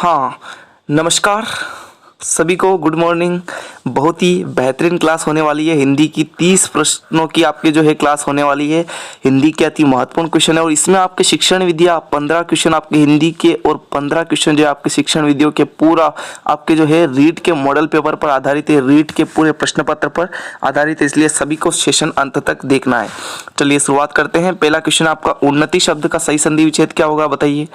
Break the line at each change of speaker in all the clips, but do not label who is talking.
हाँ, नमस्कार सभी को, गुड मॉर्निंग। बहुत ही बेहतरीन क्लास होने वाली है। हिंदी की 30 प्रश्नों की आपके जो है क्लास होने वाली है। हिंदी के अति महत्वपूर्ण क्वेश्चन है और इसमें आपके शिक्षण विद्या 15 क्वेश्चन आपके हिंदी के और 15 क्वेश्चन जो है आपके शिक्षण विद्या के पूरा आपके जो है रीड के मॉडल पेपर पर आधारित है, रीड के पूरे प्रश्न पत्र पर आधारित है, इसलिए सभी को सेशन अंत तक देखना है। चलिए शुरुआत करते हैं। पहला क्वेश्चन आपका उन्नति शब्द का सही संधि विच्छेद क्या होगा, बताइए।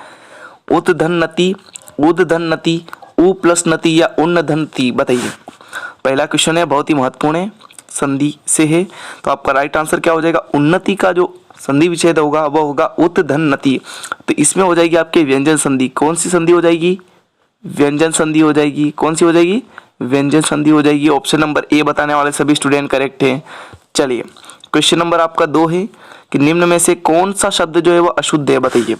उद्धन्नति, उद्धन्नति, उ प्लस नति या उन्नधन्ति, बताइए। पहला क्वेश्चन है, बहुत ही महत्वपूर्ण है, संधि से है, तो आपका राइट आंसर क्या हो जाएगा। उन्नति का जो संधि विच्छेद होगा वह होगा उद्धन्नति। तो इसमें हो जाएगी आपके व्यंजन संधि। कौन सी संधि हो जाएगी? व्यंजन संधि हो जाएगी। कौन सी हो जाएगी? व्यंजन संधि हो जाएगी। ऑप्शन नंबर ए बताने वाले सभी स्टूडेंट करेक्ट हैं। चलिए क्वेश्चन नंबर आपका 2 है कि निम्न में से कौन सा शब्द जो है वह अशुद्ध है, बताइए।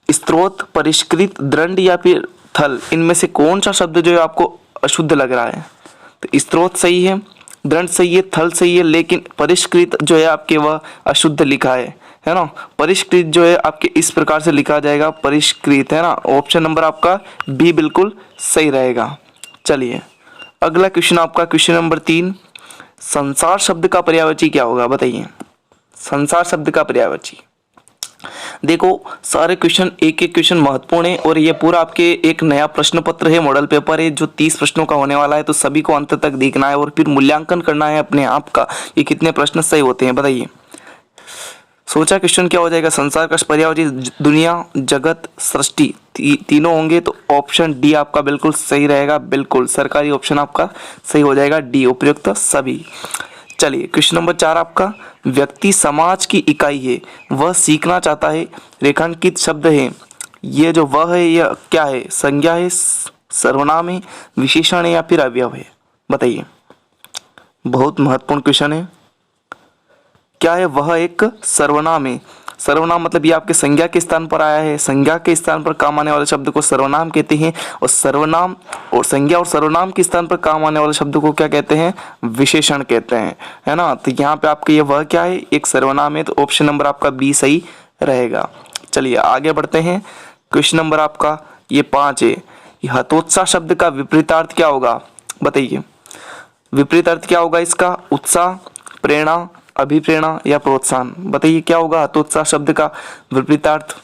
स्त्रोत, परिष्कृत, दंड या फिर थल, इनमें से कौन सा शब्द जो है आपको अशुद्ध लग रहा है? तो स्त्रोत सही है, दंड सही है, थल सही है, लेकिन परिष्कृत जो है आपके वह अशुद्ध लिखा है ना। परिष्कृत जो है आपके इस प्रकार से लिखा जाएगा, परिष्कृत, है ना। ऑप्शन नंबर आपका बी बिल्कुल सही रहेगा। चलिए अगला क्वेश्चन आपका क्वेश्चन नंबर 3, संसार शब्द का पर्यायवाची क्या होगा, बताइए। संसार शब्द का पर्यायवाची, देखो सारे क्वेश्चन एक एक क्वेश्चन महत्वपूर्ण है और ये पूरा आपके एक नया प्रश्न पत्र है, मॉडल पेपर है जो 30 प्रश्नों का होने वाला है। तो सभी को अंत तक देखना है और फिर मूल्यांकन करना है अपने आप का कि कितने प्रश्न सही होते हैं, बताइए। सोचा क्वेश्चन क्या हो जाएगा। संसार का पर्यायवाची दुनिया, जगत, सृष्टि, तीनों होंगे तो ऑप्शन डी आपका बिल्कुल सही रहेगा। बिल्कुल सरकारी ऑप्शन आपका सही हो जाएगा, डी उपयुक्त सभी। चलिए क्वेश्चन नंबर 4 आपका, व्यक्ति समाज की इकाई है, वह सीखना चाहता है, रेखांकित शब्द है, ये जो वह है यह क्या है? संज्ञा है, सर्वनाम है, विशेषण है या फिर अवयव है, बताइए। बहुत महत्वपूर्ण क्वेश्चन है। क्या है? वह एक सर्वनाम है। सर्वनाम मतलब ये आपके संज्ञा के स्थान पर आया है। संज्ञा के स्थान पर काम आने वाले शब्द को सर्वनाम कहते हैं और सर्वनाम और संज्ञा और सर्वनाम के स्थान पर काम आने वाले शब्द को क्या कहते हैं? विशेषण कहते हैं, है ना। तो यहाँ पे आपके ये वह क्या है? एक सर्वनाम है, तो ऑप्शन नंबर आपका बी सही रहेगा। चलिए आगे बढ़ते हैं। क्वेश्चन नंबर आपका ये 5 है, हतोत्साह शब्द का विपरीतार्थ क्या होगा, बताइए। विपरीत अर्थ क्या होगा इसका? उत्साह, प्रेरणा, अभिप्रेरणा या प्रोत्साहन, बताइए क्या होगा हतोत्साह शब्द का विपरीतार्थ।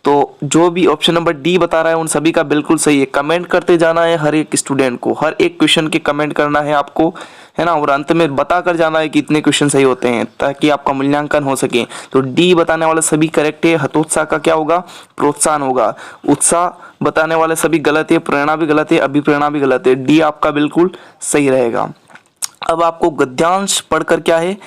तो जो भी ऑप्शन नंबर डी बता रहा है उन सभी का बिल्कुल सही है। कमेंट करते जाना है हर एक स्टूडेंट को, हर एक क्वेश्चन के कमेंट करना है आपको, है ना, और अंत में बता कर जाना है कि इतने क्वेश्चन सही होते हैं ताकि आपका मूल्यांकन हो सके। तो डी बताने वाले सभी करेक्ट है। हतोत्साह का क्या होगा? प्रोत्साहन होगा। उत्साह बताने वाले सभी गलत है, प्रेरणा भी गलत है, अभिप्रेरणा भी गलत है। डी आपका बिल्कुल सही रहेगा। अब आपको गद्यांश पढ़कर क्या है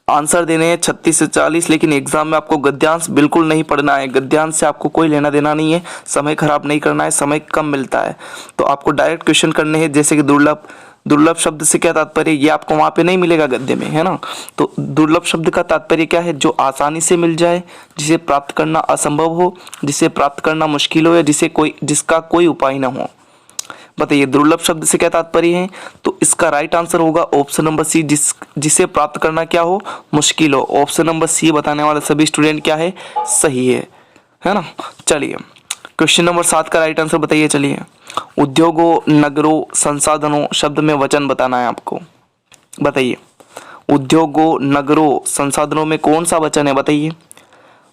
आंसर देने हैं 36 से 40, लेकिन एग्जाम में आपको गद्यांश बिल्कुल नहीं पढ़ना है। गद्यांश से आपको कोई लेना देना नहीं है, समय खराब नहीं करना है, समय कम मिलता है। तो आपको डायरेक्ट क्वेश्चन करने हैं, जैसे कि दुर्लभ। दुर्लभ शब्द से क्या तात्पर्य? ये आपको वहाँ पे नहीं मिलेगा गद्य में, है ना। तो दुर्लभ शब्द का तात्पर्य क्या है? जो आसानी से मिल जाए, जिसे प्राप्त करना असंभव हो, जिसे प्राप्त करना मुश्किल हो या जिसका कोई उपाय ना हो, बताइए। दुर्लभ शब्द से क्या तात्पर्य है? तो इसका राइट आंसर होगा ऑप्शन नंबर सी, जिसे प्राप्त करना क्या हो? मुश्किल हो। ऑप्शन नंबर सी बताने वाले सभी स्टूडेंट क्या है? सही है ना। चलिए क्वेश्चन नंबर 7 का राइट आंसर बताइए। चलिए, उद्योगों, नगरों, संसाधनों शब्द में वचन बताना है आपको, बताइए। उद्योगों, नगरों, संसाधनों में कौन सा वचन है, बताइए।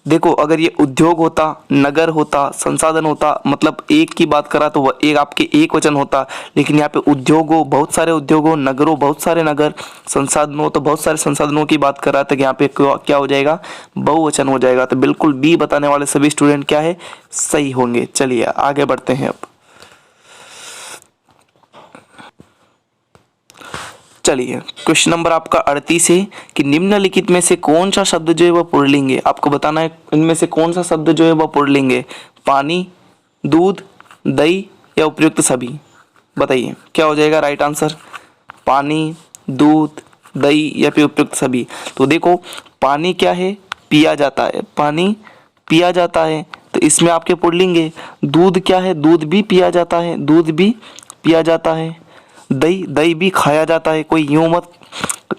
देखो अगर ये उद्योग होता, नगर होता, संसाधन होता, मतलब एक की बात करा तो वह एक आपके एक वचन होता, लेकिन यहाँ पे उद्योगों बहुत सारे उद्योगों, नगरों बहुत सारे नगर, संसाधनों तो बहुत सारे संसाधनों की बात करा तो यहाँ पे क्या हो जाएगा? बहुवचन हो जाएगा। तो बिल्कुल बी बताने वाले सभी स्टूडेंट क्या है? सही होंगे। चलिए आगे बढ़ते हैं। अब चलिए क्वेश्चन नंबर आपका 38 है कि निम्नलिखित में से कौन सा शब्द जो है वह पुल्लिंग है। आपको बताना है इनमें से कौन सा शब्द जो है वह पुल्लिंग है। पानी, दूध, दही या उपयुक्त सभी, बताइए क्या हो जाएगा राइट आंसर। पानी, दूध, दही या फिर उपयुक्त सभी। तो देखो पानी क्या है? पिया जाता है, पानी पिया जाता है, तो इसमें आपके पुल्लिंग है। दूध क्या है? दूध भी पिया जाता है, दूध भी पिया जाता है। दही, दही भी खाया जाता है। कोई यूं मत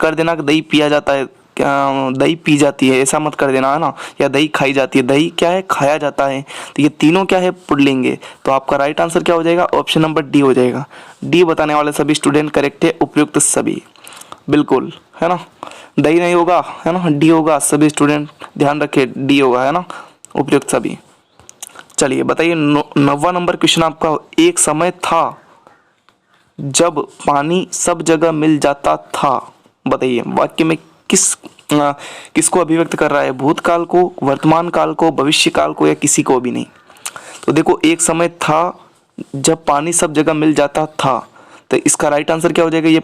कर देना कि दही पिया जाता है, दही पी जाती है, ऐसा मत कर देना है ना, या दही खाई जाती है। दही क्या है, खाया जाता है। तो ये तीनों क्या है, पुल्लिंग है। तो आपका राइट आंसर क्या हो जाएगा, ऑप्शन नंबर डी हो जाएगा। डी बताने वाले सभी स्टूडेंट करेक्ट है, उपयुक्त सभी, बिल्कुल है ना। दही नहीं होगा है ना, डी होगा। सभी स्टूडेंट ध्यान रखे, डी होगा है ना, उपयुक्त सभी। चलिए बताइए 9वां नंबर क्वेश्चन आपका, एक समय था जब पानी सब जगह मिल जाता था। बताइए वाक्य में किसको अभिव्यक्त कर रहा है, भूतकाल को, वर्तमान काल को, भविष्य काल को, या किसी को भी नहीं। तो देखो एक समय था जब पानी सब जगह मिल जाता था, तो इसका राइट आंसर क्या हो जाएगा, ये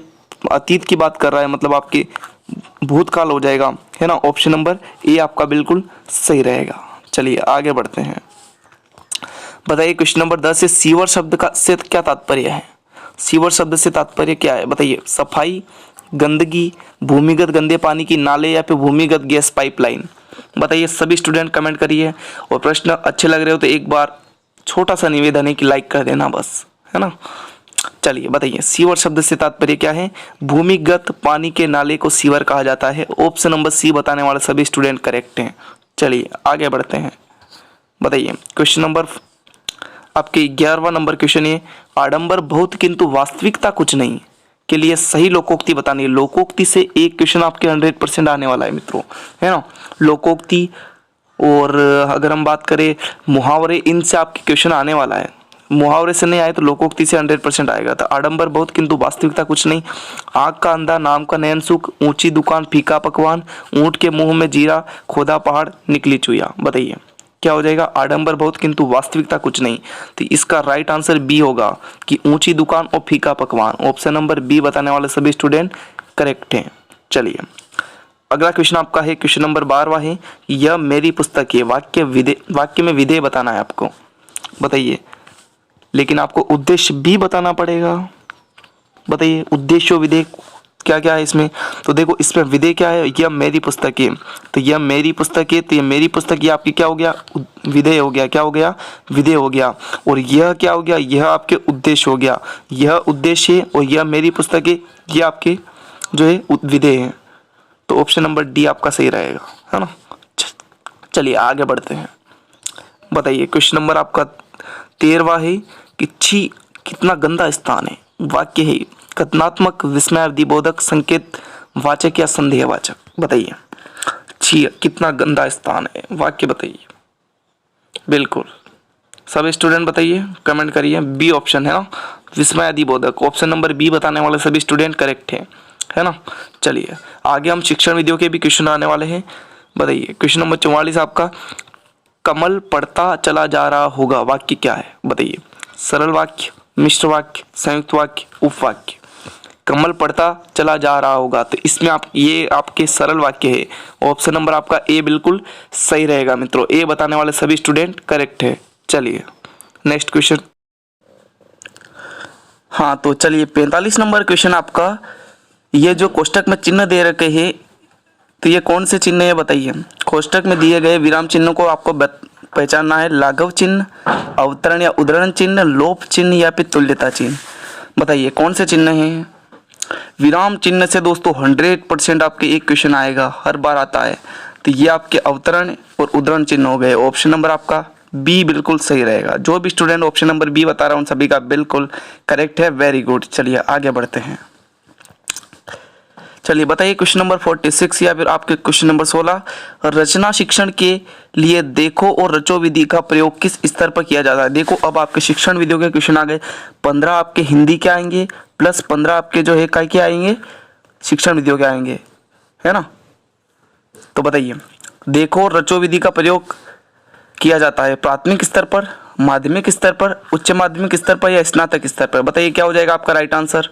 अतीत की बात कर रहा है, मतलब आपके भूतकाल हो जाएगा है ना। ऑप्शन नंबर ए आपका बिल्कुल सही रहेगा। चलिए आगे बढ़ते हैं। बताइए क्वेश्चन नंबर 10 से सीवर शब्द का से क्या तात्पर्य है। सीवर शब्द से तात्पर्य क्या है, बताइए। सफाई, गंदगी, भूमिगत गंदे पानी की नाले, या फिर भूमिगत गैस पाइपलाइन। बताइए सभी स्टूडेंट कमेंट करिए, और प्रश्न अच्छे लग रहे हो तो एक बार छोटा सा निवेदन है कि लाइक कर देना बस, है ना। चलिए बताइए सीवर शब्द से तात्पर्य क्या है, भूमिगत पानी के नाले को सीवर कहा जाता है। ऑप्शन नंबर सी बताने वाले सभी स्टूडेंट करेक्ट हैं। चलिए आगे बढ़ते हैं। बताइए क्वेश्चन नंबर आपके 11वां नंबर क्वेश्चन है, आडंबर बहुत किंतु वास्तविकता कुछ नहीं के लिए सही लोकोक्ति बतानी है। लोकोक्ति से एक क्वेश्चन आपके 100% आने वाला है मित्रों, है ना। लोकोक्ति और अगर हम बात करें मुहावरे, इनसे आपके क्वेश्चन आने वाला है। मुहावरे से नहीं आए तो लोकोक्ति से 100% आएगा। तो आडंबर बहुत किंतु वास्तविकता कुछ नहीं, आँख का अंधा नाम का नयन सुख, ऊंची दुकान फीका पकवान, ऊंट के मुंह में जीरा, खोदा पहाड़ निकली चुया। बताइए क्या हो जाएगा, आडंबर बहुत किंतु वास्तविकता कुछ नहीं। तो इसका राइट आंसर बी होगा कि ऊंची दुकान और फीका पकवान। ऑप्शन नंबर बी बताने वाले सभी स्टूडेंट करेक्ट हैं। चलिए अगला क्वेश्चन आपका है क्वेश्चन नंबर 12वां है, यह मेरी पुस्तक है। वाक्य में विधेय बताना है आपको। बताइए, लेकिन आपको उद्देश्य भी बताना पड़ेगा। बताइए उद्देश्य विधेय क्या क्या है इसमें। तो देखो इसमें विधेय क्या है, यह मेरी पुस्तक है। तो यह मेरी पुस्तक है, तो यह मेरी पुस्तक, ये आपकी क्या हो गया, विधेय हो गया। क्या हो गया, विधेय हो गया। और यह क्या हो गया, यह आपके उद्देश्य हो गया। यह उद्देश्य है और यह मेरी पुस्तक है, ये आपके जो है विधेय है। तो ऑप्शन नंबर डी आपका सही रहेगा, है ना। चलिए आगे बढ़ते हैं। बताइए क्वेश्चन नंबर आपका 13वां है कि छी कितना गंदा स्थान है। वाक्य है कथनात्मक, विस्मयादिबोधक, संकेत वाचक या संदेहवाचक। बताइए छी कितना गंदा स्थान है, वाक्य बताइए। बिल्कुल सब स्टूडेंट बताइए, कमेंट करिए। बी ऑप्शन है ना, विस्मयादिबोधक। ऑप्शन नंबर बी बताने वाले सभी स्टूडेंट करेक्ट है ना। चलिए आगे हम शिक्षण विधियों के भी क्वेश्चन आने वाले हैं। बताइए क्वेश्चन नंबर 44 आपका, कमल पढ़ता चला जा रहा होगा। वाक्य क्या है, बताइए। सरल वाक्य, मिश्र वाक्य, संयुक्त वाक्य, उपवाक्य। कमल पढ़ता चला जा रहा होगा, तो इसमें आप ये आपके सरल वाक्य है। ऑप्शन नंबर आपका ए बिल्कुल सही रहेगा मित्रों। ए बताने वाले सभी स्टूडेंट करेक्ट है। चलिए नेक्स्ट क्वेश्चन। हाँ तो चलिए 45 नंबर क्वेश्चन आपका, ये जो कोष्टक में चिन्ह दे रखे हैं तो ये कौन से चिन्ह है बताइए। कोष्टक में दिए गए विराम चिन्हों को आपको पहचानना है। लाघव चिन्ह, अवतरण या उद्धरण चिन्ह, लोप चिन्ह या फिर तुल्यता चिन्ह। बताइए कौन से चिन्ह हैं। विराम चिन्ह से दोस्तों 100% आपके एक क्वेश्चन आएगा, हर बार आता है। तो ये आपके अवतरण और उद्धरण चिन्ह हो गए। ऑप्शन नंबर आपका बी बिल्कुल सही रहेगा। जो भी स्टूडेंट ऑप्शन नंबर बी बता रहा हूँ उन सभी का बिल्कुल करेक्ट है, वेरी गुड। चलिए आगे बढ़ते हैं। चलिए बताइए क्वेश्चन नंबर 46 या फिर आपके क्वेश्चन नंबर 16, रचना शिक्षण के लिए देखो और रचो विधि का प्रयोग किस स्तर पर किया जाता है। देखो अब आपके शिक्षण विधियों के क्वेश्चन आ गए। 15 आपके हिंदी के आएंगे, प्लस 15 आपके जो है काय के आएंगे, शिक्षण विधियों के आएंगे, है ना। तो बताइए देखो और रचो विधि का प्रयोग किया जाता है प्राथमिक स्तर पर, माध्यमिक स्तर पर, उच्च माध्यमिक स्तर पर या स्नातक स्तर पर। बताइए क्या हो जाएगा आपका right answer.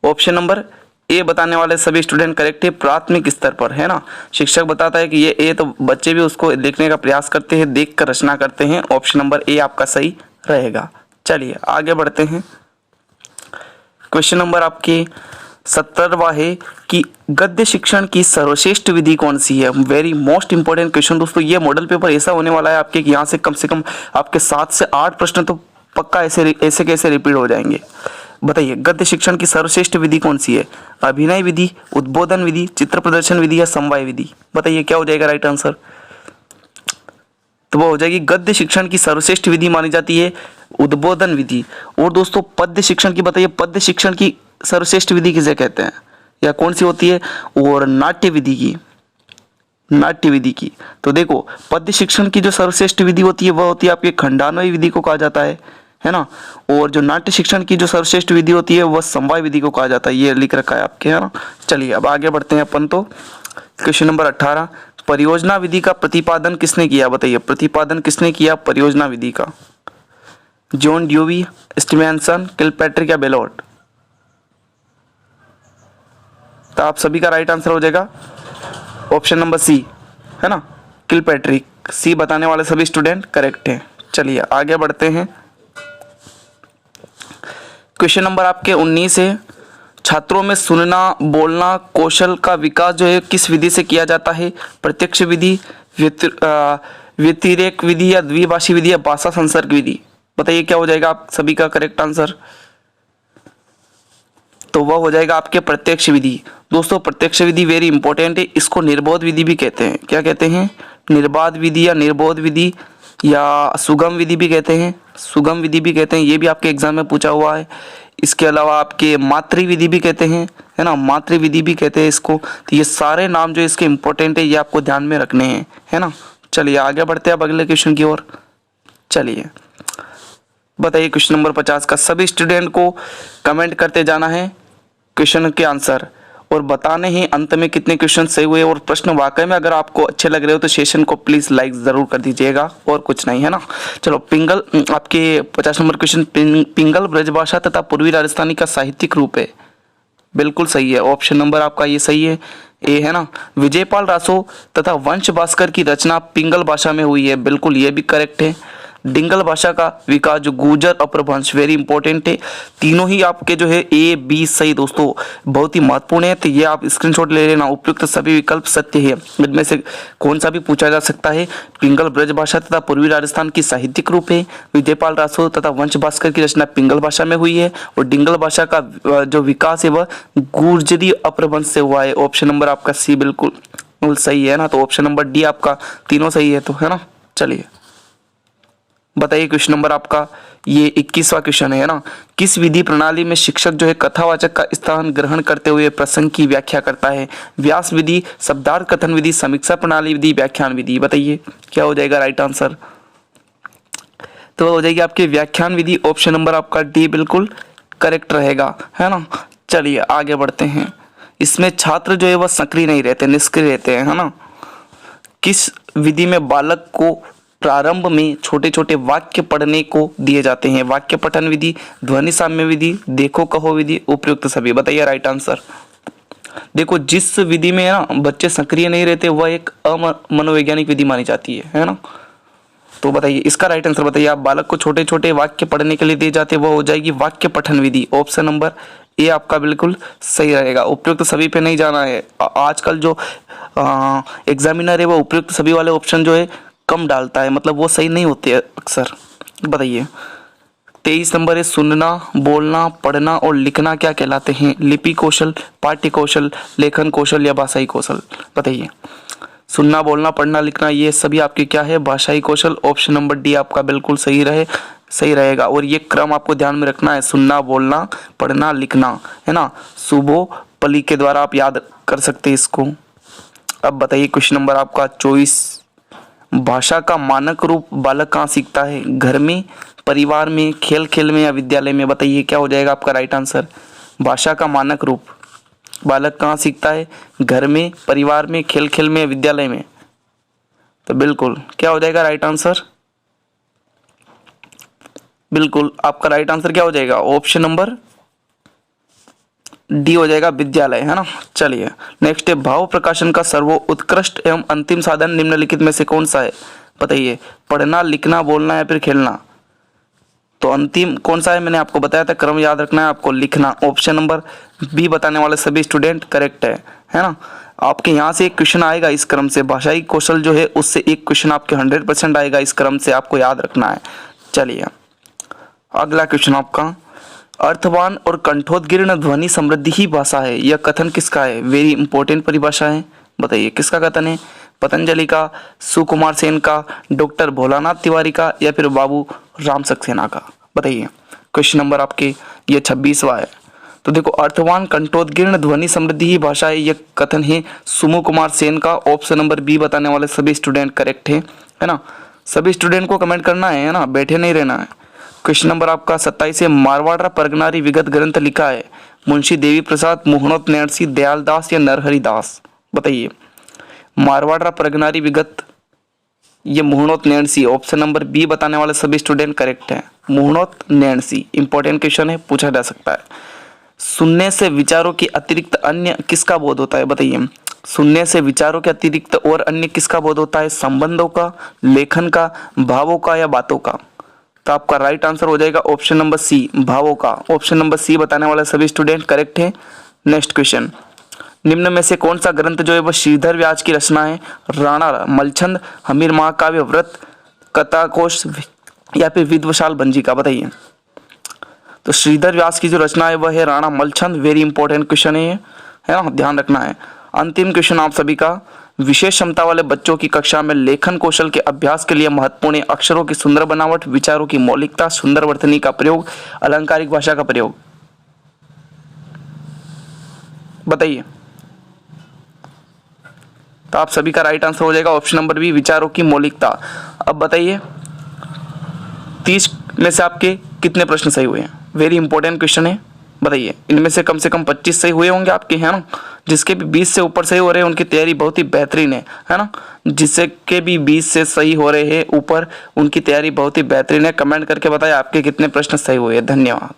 Option number A बताने वाले सभी स्टूडेंट करेक्ट है, प्राथमिक स्तर पर, है ना। शिक्षक बताता है कि ये ए, तो बच्चे भी उसको लिखने का प्रयास करते हैं, देख कर रचना करते हैं। ऑप्शन नंबर ए आपका सही रहेगा। चलिए आगे बढ़ते हैं। क्वेश्चन नंबर आपके 17वां है कि गद्य शिक्षण की सर्वश्रेष्ठ विधि कौन सी है। वेरी मोस्ट इंपॉर्टेंट क्वेश्चन दोस्तों। ये मॉडल पेपर ऐसा होने वाला है आपके कि यहाँ से कम आपके 7 से 8 प्रश्न तो पक्का ऐसे कैसे रिपीट हो जाएंगे। बताइए गद्य शिक्षण की सर्वश्रेष्ठ विधि कौन सी है? अभिनय विधि, उद्बोधन विधि, चित्र प्रदर्शन विधि या समवाय विधि? बताइए क्या हो जाएगा राइट आंसर? तो वो हो जाएगी गद्य शिक्षण की सर्वश्रेष्ठ विधि मानी जाती है उद्बोधन विधि। और दोस्तों पद्य शिक्षण की बताइए, पद्य शिक्षण की सर्वश्रेष्ठ विधि किसे कहते हैं या कौन सी होती है? और नाट्य विधि की, नाट्य विधि की। तो देखो पद्य शिक्षण की जो सर्वश्रेष्ठ विधि होती है वह होती है आपकी खंडान्वय विधि को कहा जाता है ना। और जो नाट्य शिक्षण की जो सर्वश्रेष्ठ विधि होती है वह समवाय विधि को कहा जाता है, ये लिख रखा है आपके, है ना। चलिए अब आगे बढ़ते हैं अपन। तो क्वेश्चन नंबर 18, परियोजना विधि का प्रतिपादन किसने किया? बताइए प्रतिपादन किसने किया परियोजना विधि का? जॉन ड्यूवी, स्टीवेंसन, किलपैट्रिक या बेलोट? तो आप सभी का राइट आंसर हो जाएगा ऑप्शन नंबर सी, है ना, किलपैट्रिक। सी बताने वाले सभी स्टूडेंट करेक्ट हैं। चलिए आगे बढ़ते हैं। क्वेश्चन नंबर आपके 19 है, छात्रों में सुनना बोलना कौशल का विकास जो है किस विधि से किया जाता है? प्रत्यक्ष विधि, व्यतिरेक विधि या द्विभाषी विधि या भाषा संसर्ग विधि? बताइए क्या हो जाएगा आप सभी का करेक्ट आंसर? तो वह हो जाएगा आपके प्रत्यक्ष विधि। दोस्तों प्रत्यक्ष विधि वेरी इंपॉर्टेंट है, इसको निर्बोध विधि भी कहते हैं। क्या कहते हैं? निर्बाध विधि या निर्बोध विधि या सुगम विधि भी कहते हैं, सुगम विधि भी कहते हैं, ये भी आपके एग्जाम में पूछा हुआ है। इसके अलावा आपके मातृ विधि भी कहते हैं, है ना, मातृ विधि भी कहते हैं इसको। तो ये सारे नाम जो इसके इंपॉर्टेंट है ये आपको ध्यान में रखने हैं, है ना। चलिए आगे बढ़ते हैं अब अगले क्वेश्चन की ओर। चलिए बताइए क्वेश्चन नंबर 50 का सभी स्टूडेंट को कमेंट करते जाना है क्वेश्चन के आंसर और बताने हैं अंत में कितने क्वेश्चन सही हुए। और प्रश्न वाकई में अगर आपको अच्छे लग रहे हो तो सेशन को प्लीज लाइक जरूर कर दीजिएगा और कुछ नहीं, है ना। चलो पिंगल आपके 50 नंबर क्वेश्चन, पिंगल ब्रजभाषा तथा पूर्वी राजस्थानी का साहित्यिक रूप है? बिल्कुल सही है, ऑप्शन नंबर आपका ये सही है, ए, है ना। विजयपाल रासो तथा वंश भास्कर की रचना पिंगल भाषा में हुई है? बिल्कुल ये भी करेक्ट है। डिंगल भाषा का विकास जो गुर्जर अपभ्रंश, वेरी इंपॉर्टेंट है। तीनों ही आपके जो है ए बी सही दोस्तों, बहुत ही महत्वपूर्ण है, तो ये आप स्क्रीनशॉट ले लेना। उपयुक्त सभी विकल्प सत्य है, इनमें से कौन सा भी पूछा जा सकता है? पिंगल ब्रज भाषा तथा पूर्वी राजस्थान की साहित्यिक रूप है, विजयपाल रासो तथा वंश भास्कर की रचना पिंगल भाषा में हुई है, और डिंगल भाषा का जो विकास है वह गुर्जरी अपभ्रंश से हुआ है। ऑप्शन नंबर आपका सी बिल्कुल सही है ना। तो ऑप्शन नंबर डी आपका तीनों सही है, तो है ना। चलिए बताइए क्वेश्चन नंबर आपका ये 21वां क्वेश्चन है ना। किस विधि प्रणाली में शिक्षक जो है कथावाचक का स्थान ग्रहण करते हुए प्रसंग की व्याख्या करता है? व्यास विधि, शब्दार्थ कथन विधि, समीक्षा प्रणाली विधि, व्याख्यान विधि? बताइए क्या हो जाएगा राइट आंसर? तो हो जाएगी आपकी व्याख्यान विधि। ऑप्शन नंबर आपका डी बिल्कुल करेक्ट रहेगा, है ना। चलिए आगे बढ़ते हैं। इसमें छात्र जो है वह सक्रिय नहीं रहते, निष्क्रिय रहते हैं, है ना। किस विधि में बालक को प्रारंभ में छोटे छोटे वाक्य पढ़ने को दिए जाते हैं? वाक्य पठन विधि, ध्वनि साम्य विधि, देखो कहो विधि, उपयुक्त सभी? बताइए राइट आंसर। देखो जिस विधि में ना बच्चे सक्रिय नहीं रहते वह एक अमनोवैज्ञानिक विधि मानी जाती है ना। तो बताइए इसका राइट आंसर बताइए। आप बालक को छोटे छोटे वाक्य पढ़ने के लिए दिए जाते हैं, वो हो जाएगी वाक्य पठन विधि। ऑप्शन नंबर ए आपका बिल्कुल सही रहेगा। उपयुक्त सभी पे नहीं जाना है। आजकल जो एग्जामिनर है वो उपयुक्त सभी वाले ऑप्शन जो है कम डालता है, मतलब वो सही नहीं होते अक्सर। बताइए 23 नंबर है, सुनना बोलना पढ़ना और लिखना क्या कहलाते हैं? लिपि कौशल, पाठ्य कौशल, लेखन कौशल या भाषाई कौशल? बताइए। सुनना बोलना पढ़ना लिखना ये सभी आपके क्या है? भाषाई कौशल। ऑप्शन नंबर डी आपका बिल्कुल सही रहेगा। और ये क्रम आपको ध्यान में रखना है, सुनना बोलना पढ़ना लिखना, है ना। सुबो पली के द्वारा आप याद कर सकते हैं इसको। अब बताइए क्वेश्चन नंबर आपका 24, भाषा का मानक रूप बालक कहाँ सीखता है? घर में, परिवार में, खेल खेल में या विद्यालय में? बताइए क्या हो जाएगा आपका राइट आंसर? भाषा का मानक रूप बालक कहाँ सीखता है? घर में, परिवार में, खेल खेल में या विद्यालय में? तो बिल्कुल क्या हो जाएगा राइट आंसर? बिल्कुल आपका राइट आंसर क्या हो जाएगा? ऑप्शन नंबर डी हो जाएगा, विद्यालय, है ना। चलिए नेक्स्ट है, भाव प्रकाशन का सर्वोत्कृष्ट एवं अंतिम साधन निम्नलिखित में से कौन सा है? बताइए। पढ़ना, लिखना, बोलना या फिर खेलना? तो अंतिम कौन सा है? मैंने आपको बताया था, क्रम याद रखना है आपको, लिखना। ऑप्शन नंबर बी बताने वाले सभी स्टूडेंट करेक्ट है ना। आपके यहाँ से एक क्वेश्चन आएगा इस क्रम से, भाषाई कौशल जो है उससे एक क्वेश्चन आपके 100% आएगा इस क्रम से, आपको याद रखना है। चलिए अगला क्वेश्चन आपका, अर्थवान और कंठोत्कीर्ण ध्वनि समृद्धि ही भाषा है, यह कथन किसका है? वेरी इंपॉर्टेंट परिभाषा है, बताइए किसका कथन है? पतंजलि का, सुकुमार सेन का, डॉक्टर भोलानाथ तिवारी का, या फिर बाबू राम सक्सेना का? बताइए। क्वेश्चन नंबर आपके ये 26वां है। तो देखो, अर्थवान कंठोत्कीर्ण ध्वनि समृद्धि ही भाषा है, यह कथन है सुमु कुमार सेन का। ऑप्शन नंबर बी बताने वाले सभी स्टूडेंट करेक्ट है ना? सभी स्टूडेंट को कमेंट करना है ना, बैठे नहीं रहना है। क्वेश्चन नंबर आपका 27 है। मारवाड़ा परगनारी विगत ग्रंथ लिखा है मुंशी देवी प्रसाद, मोहनोत नैणसी, दयाल दास या नरहरि दास? बताइए। मारवाड़ा परगनारी विगत, ये Mohnot Nainsi. Option number B बताने वाले सभी स्टूडेंट करेक्ट है, मोहनोत नैणसी। इंपॉर्टेंट क्वेश्चन है, पूछा जा सकता है। सुनने से विचारों के अतिरिक्त अन्य किसका बोध होता है? बताइए। सुनने से विचारों के अतिरिक्त और अन्य किसका बोध होता है? संबंधों का, लेखन का, भावों का या बातों का? तो आपका राइट आंसर हो जाएगा ऑप्शन नंबर सी, भावों का। ऑप्शन नंबर सी बताने वाले सभी स्टूडेंट करेक्ट है। नेक्स्ट क्वेश्चन, निम्न में से कौन सा ग्रंथ जो है वह श्रीधर व्यास की रचना है? राणा मलछंद, हमीर महाकाव्य, व्रत, कथाकोश या फिर विद्वशाल भंजी का? बताइए। तो श्रीधर व्यास की जो रचना है वह है राणा मलछंद। वेरी इंपॉर्टेंट क्वेश्चन है ना, ध्यान रखना है। अंतिम क्वेश्चन आप सभी का, विशेष क्षमता वाले बच्चों की कक्षा में लेखन कौशल के अभ्यास के लिए महत्वपूर्ण है अक्षरों की सुंदर बनावट, विचारों की मौलिकता, सुंदर वर्तनी का प्रयोग, अलंकारिक भाषा का प्रयोग? बताइए। तो आप सभी का राइट आंसर हो जाएगा ऑप्शन नंबर बी, विचारों की मौलिकता। अब बताइए 30 में से आपके कितने प्रश्न सही हुए हैं? वेरी इंपॉर्टेंट क्वेश्चन है, बताइए। इनमें से कम 25 सही हुए होंगे आपके, है ना? जिसके भी 20 से ऊपर सही हो रहे हैं उनकी तैयारी बहुत ही बेहतरीन है ना? जिसके भी 20 से सही हो रहे हैं ऊपर, उनकी तैयारी बहुत ही बेहतरीन है। कमेंट करके बताएं आपके कितने प्रश्न सही हुए हैं। धन्यवाद।